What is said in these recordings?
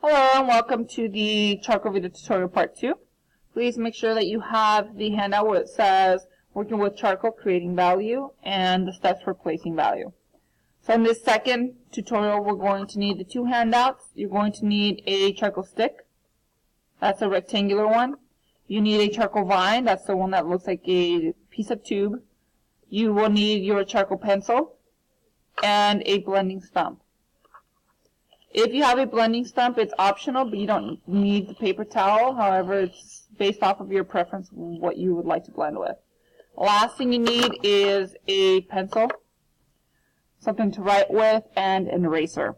Hello and welcome to the charcoal video tutorial part 2. Please make sure that you have the handout where it says working with charcoal, creating value, and the steps for placing value. So in this second tutorial we're going to need the two handouts. You're going to need a charcoal stick. That's a rectangular one. You need a charcoal vine. That's the one that looks like a piece of tube. You will need your charcoal pencil and a blending stump. If you have a blending stump, it's optional, but you don't need the paper towel. However, it's based off of your preference what you would like to blend with. The last thing you need is a pencil, something to write with, and an eraser.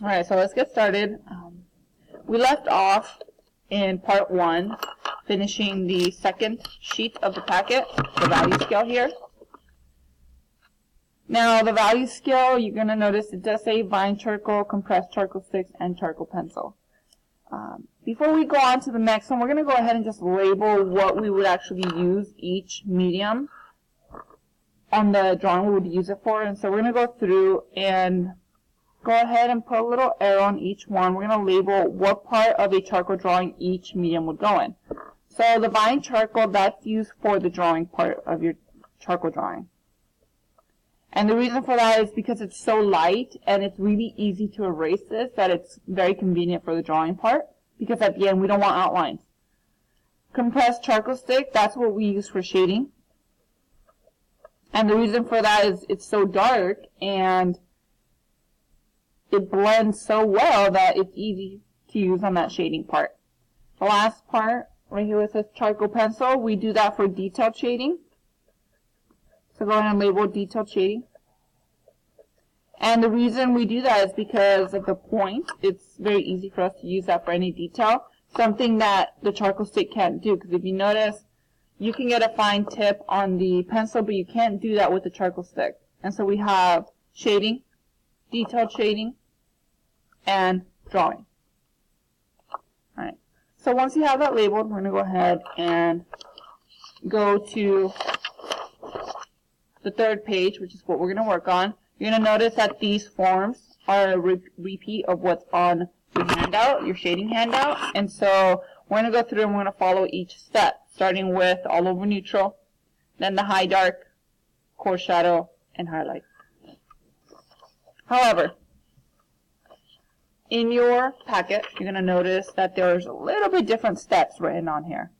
Alright, so let's get started. We left off in part 1, finishing the second sheet of the packet, the value scale here. Now, the value scale, you're going to notice it does say vine charcoal, compressed charcoal sticks, and charcoal pencil. Before we go on to the next one, we're going to go ahead and just label what we would actually use each medium on the drawing we would use it for. And so we're going to go through and go ahead and put a little arrow on each one. We're going to label what part of a charcoal drawing each medium would go in. So the vine charcoal, that's used for the drawing part of your charcoal drawing. And the reason for that is because it's so light and it's really easy to erase this that it's very convenient for the drawing part, because at the end we don't want outlines. Compressed charcoal stick, that's what we use for shading. And the reason for that is it's so dark and it blends so well that it's easy to use on that shading part. The last part right here where it says charcoal pencil, we do that for detailed shading. So go ahead and label detailed shading. And the reason we do that is because of the point. It's very easy for us to use that for any detail. Something that the charcoal stick can't do. Because if you notice, you can get a fine tip on the pencil, but you can't do that with the charcoal stick. And so we have shading, detailed shading, and drawing. Alright. So once you have that labeled, we're going to go ahead and go to the third page, which is what we're going to work on. You're going to notice that these forms are a repeat of what's on your handout, your shading handout. And so we're going to go through and we're going to follow each step, starting with all over neutral, then the high dark, core shadow, and highlight. However, in your packet, you're going to notice that there's a little bit different steps written on here.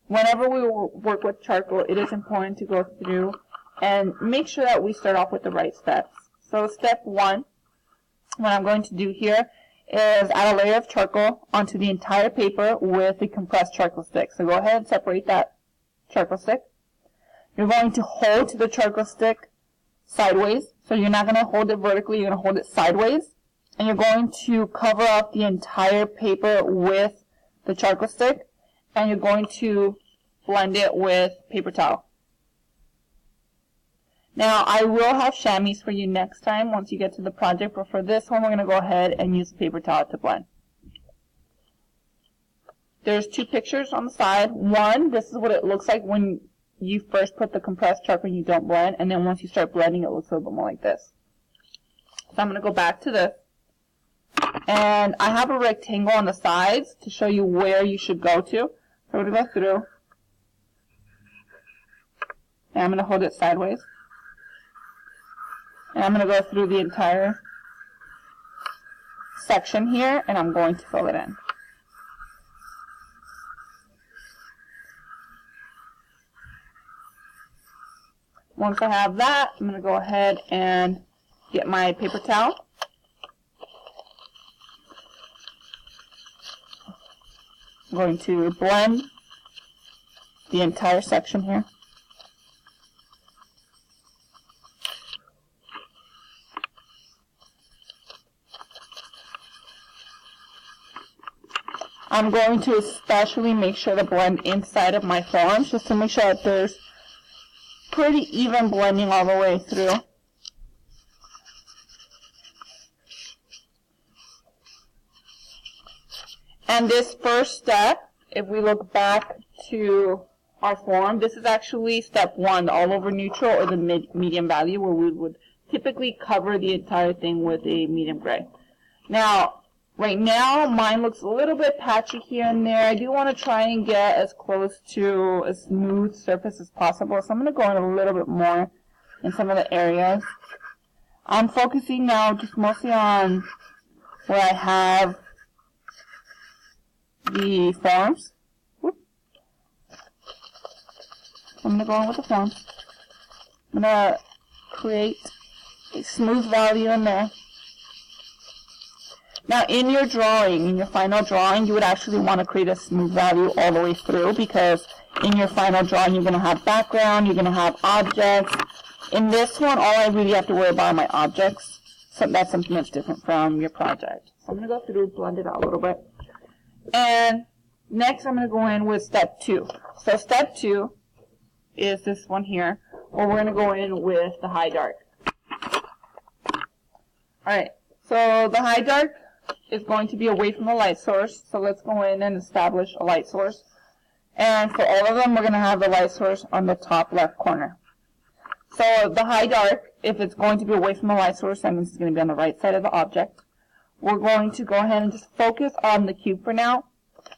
Whenever we work with charcoal, it is important to go through and make sure that we start off with the right steps. So step 1, what I'm going to do here is add a layer of charcoal onto the entire paper with a compressed charcoal stick. So go ahead and separate that charcoal stick. You're going to hold the charcoal stick sideways. So you're not going to hold it vertically, you're going to hold it sideways. And you're going to cover up the entire paper with the charcoal stick. And you're going to blend it with paper towel. Now, I will have chamois for you next time once you get to the project, but for this one, we're going to go ahead and use paper towel to blend. There's two pictures on the side. One, this is what it looks like when you first put the compressed charcoal and you don't blend, and then once you start blending, it looks a little bit more like this. So I'm going to go back to this. And I have a rectangle on the sides to show you where you should go to. So we're going to go through. And I'm going to hold it sideways. And I'm going to go through the entire section here, and I'm going to fill it in. Once I have that, I'm going to go ahead and get my paper towel. I'm going to blend the entire section here. I'm going to especially make sure to blend inside of my forms, just to make sure that there's pretty even blending all the way through. And this first step, if we look back to our form, this is actually step 1, the all over neutral or the medium value, where we would typically cover the entire thing with a medium gray. Now, Right now, mine looks a little bit patchy here and there. I do want to try and get as close to a smooth surface as possible, so I'm going to go in a little bit more in some of the areas. I'm focusing now just mostly on where I have the forms. Whoop. I'm going to go in with the forms. I'm going to create a smooth value in there. Now, in your drawing, in your final drawing, you would actually want to create a smooth value all the way through, because in your final drawing, you're going to have background, you're going to have objects. In this one, all I really have to worry about are my objects. So that's something that's different from your project. So I'm going to go through, blend it out a little bit. And next, I'm going to go in with step 2. So step 2 is this one here, where we're going to go in with the high dark. Alright, so the high dark is going to be away from the light source. So let's go in and establish a light source. And for all of them, we're going to have the light source on the top left corner. So the high dark, if it's going to be away from the light source, that means it's going to be on the right side of the object. We're going to go ahead and just focus on the cube for now.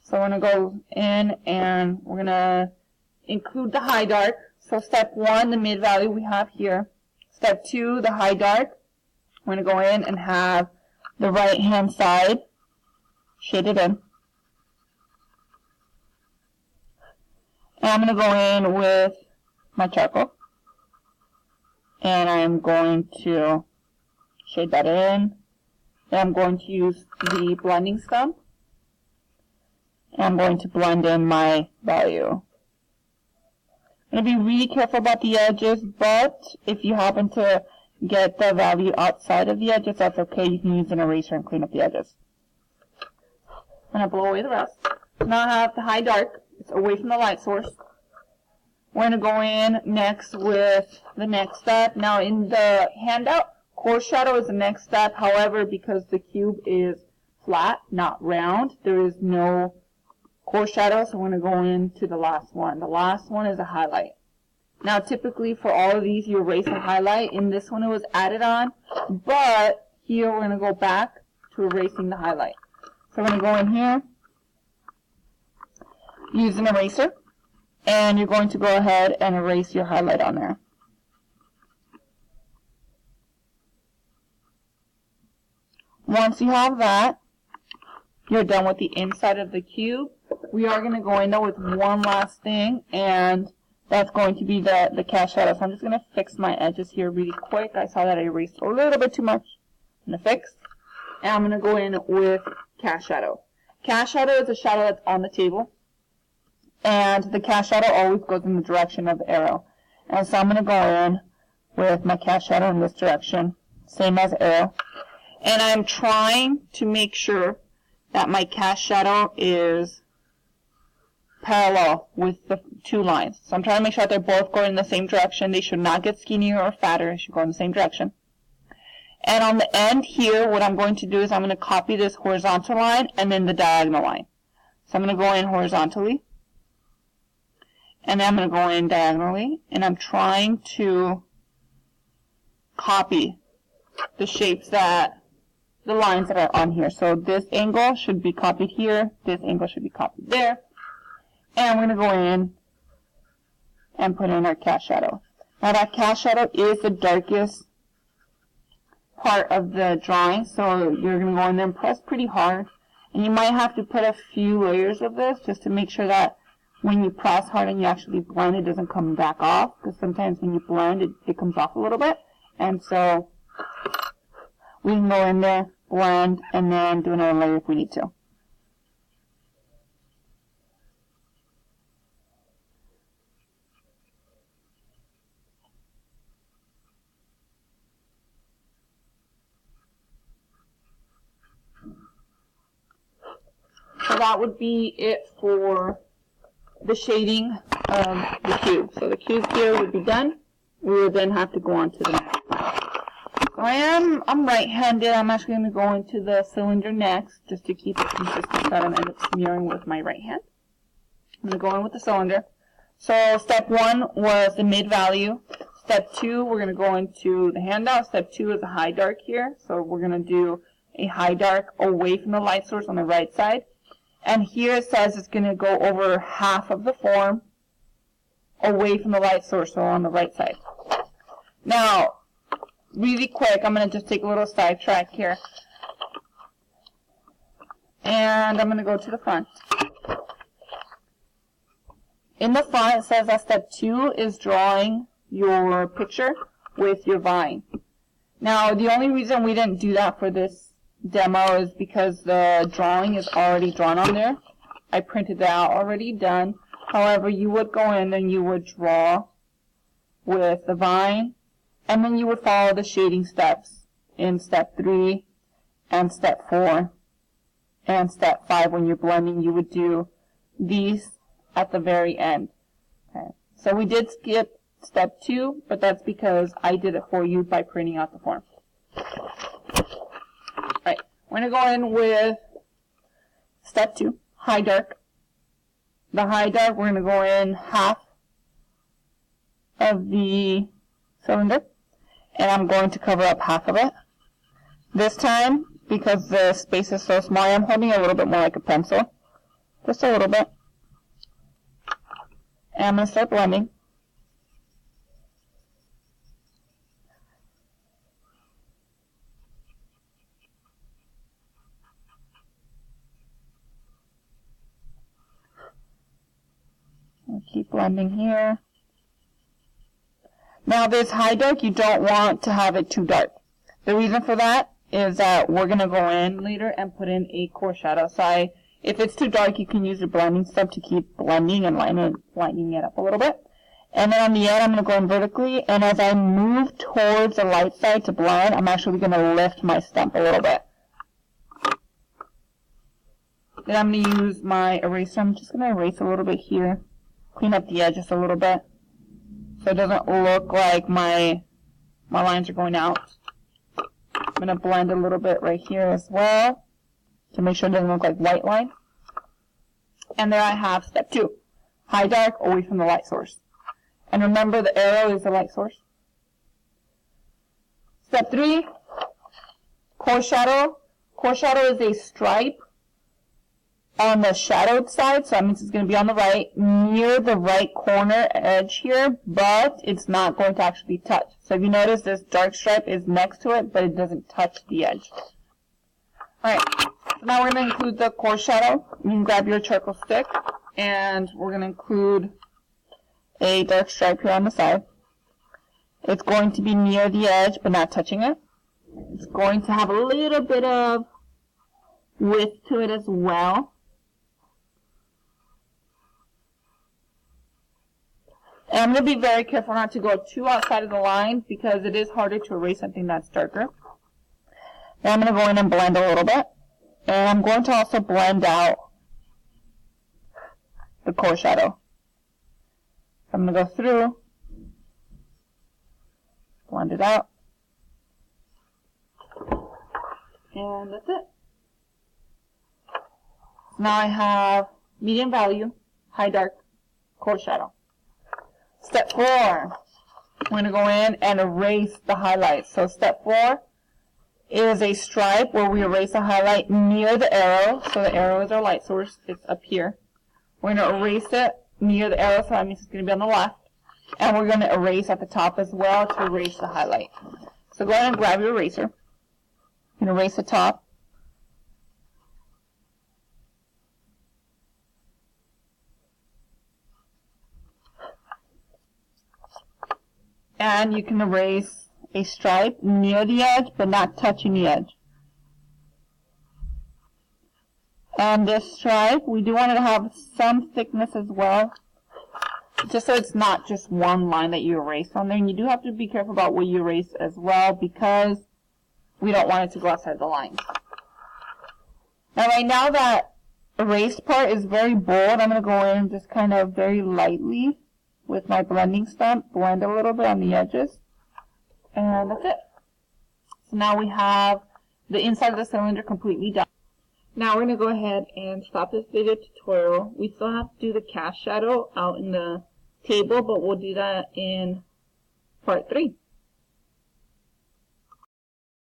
So we're going to go in and we're going to include the high dark. So step 1, the mid value we have here. Step 2, the high dark. We're going to go in and have the right hand side shaded in. And I'm going to go in with my charcoal. And I'm going to shade that in. And I'm going to use the blending stump. And I'm going to blend in my value. I'm going to be really careful about the edges, but if you happen to get the value outside of the edges, that's okay. You can use an eraser and clean up the edges. I'm going to blow away the rest. Now I have the high dark. It's away from the light source. We're going to go in next with the next step. Now in the handout, coarse shadow is the next step. However, because the cube is flat, not round, there is no coarse shadow, so we're going to go into the last one. The last one is a highlight. Now typically for all of these you erase and highlight. In this one it was added on, but here we're going to go back to erasing the highlight. So we're going to go in here, use an eraser, and you're going to go ahead and erase your highlight on there. Once you have that, you're done with the inside of the cube. We are going to go in though with one last thing, and that's going to be the cast shadow. So I'm just going to fix my edges here really quick. I saw that I erased a little bit too much. I'm going to fix. And I'm going to go in with cast shadow. Cast shadow is a shadow that's on the table. And the cast shadow always goes in the direction of the arrow. And so I'm going to go in with my cast shadow in this direction. Same as arrow. And I'm trying to make sure that my cast shadow is parallel with the two lines. So I'm trying to make sure that they're both going in the same direction. They should not get skinnier or fatter. They should go in the same direction. And on the end here, what I'm going to do is I'm going to copy this horizontal line and then the diagonal line. So I'm going to go in horizontally. And then I'm going to go in diagonally. And I'm trying to copy the shapes that, the lines that are on here. So this angle should be copied here. This angle should be copied there. And we're going to go in and put in our cast shadow. Now that cast shadow is the darkest part of the drawing, so you're going to go in there and press pretty hard. And you might have to put a few layers of this just to make sure that when you press hard and you actually blend, it doesn't come back off. Because sometimes when you blend, it comes off a little bit. And so we can go in there, blend, and then do another layer if we need to. So that would be it for the shading of the cube. So the cube here would be done. We would then have to go on to the next one. So I'm right-handed. I'm actually going to go into the cylinder next, just to keep it consistent so I don't end up smearing with my right hand. I'm going to go in with the cylinder. So step 1 was the mid value. Step 2, we're going to go into the handout. Step 2 is a high dark here. So we're going to do a high dark away from the light source on the right side. And here it says it's going to go over half of the form away from the light source, so on the right side. Now, really quick, I'm going to just take a little sidetrack here. And I'm going to go to the front. In the front, it says that step 2 is drawing your picture with your vine. Now, the only reason we didn't do that for this demo is because the drawing is already drawn on there. I printed that out already done. However, you would go in and you would draw with the vine, and then you would follow the shading steps in step 3 and step 4 and step 5. When you're blending, you would do these at the very end. Okay. So we did skip step 2, but that's because I did it for you by printing out the form. Alright, we're going to go in with step 2, high dark. The high dark, we're going to go in half of the cylinder, and I'm going to cover up half of it. This time, because the space is so small, I'm holding it a little bit more like a pencil. Just a little bit. And I'm going to start blending. I'll keep blending here. Now this high dark, you don't want to have it too dark. The reason for that is that we're going to go in later and put in a core shadow. So if it's too dark, you can use your blending step to keep blending and lightening it up a little bit. And then on the end, I'm going to go in vertically, and as I move towards the light side to blend, I'm actually going to lift my stump a little bit. Then I'm going to use my eraser. I'm just going to erase a little bit here. Clean up the edges a little bit, so it doesn't look like my lines are going out. I'm going to blend a little bit right here as well, to make sure it doesn't look like white line. And there I have step 2, high dark away from the light source. And remember, the arrow is the light source. Step 3, core shadow. Core shadow is a stripe on the shadowed side, so that means it's going to be on the right, near the right corner edge here, but it's not going to actually touch. So if you notice, this dark stripe is next to it, but it doesn't touch the edge. Alright, so now we're going to include the core shadow. You can grab your charcoal stick, and we're going to include a dark stripe here on the side. It's going to be near the edge, but not touching it. It's going to have a little bit of width to it as well. And I'm going to be very careful not to go too outside of the line, because it is harder to erase something that's darker. Then I'm going to go in and blend a little bit. And I'm going to also blend out the core shadow. I'm going to go through, blend it out, and that's it. Now I have medium value, high dark, core shadow. Step 4, we're going to go in and erase the highlights. So step 4 is a stripe where we erase the highlight near the arrow. So the arrow is our light source. It's up here. We're going to erase it near the arrow, so that means it's going to be on the left. And we're going to erase at the top as well to erase the highlight. So go ahead and grab your eraser. You can erase the top. And you can erase a stripe near the edge, but not touching the edge. And this stripe, we do want it to have some thickness as well, just so it's not just one line that you erase on there. And you do have to be careful about what you erase as well, because we don't want it to go outside the lines. Now right now that erased part is very bold, I'm going to go in and just kind of very lightly with my blending stump, blend a little bit on the edges, and that's it. So now we have the inside of the cylinder completely done. Now we're going to go ahead and stop this video tutorial. We still have to do the cast shadow out in the table, but we'll do that in part 3.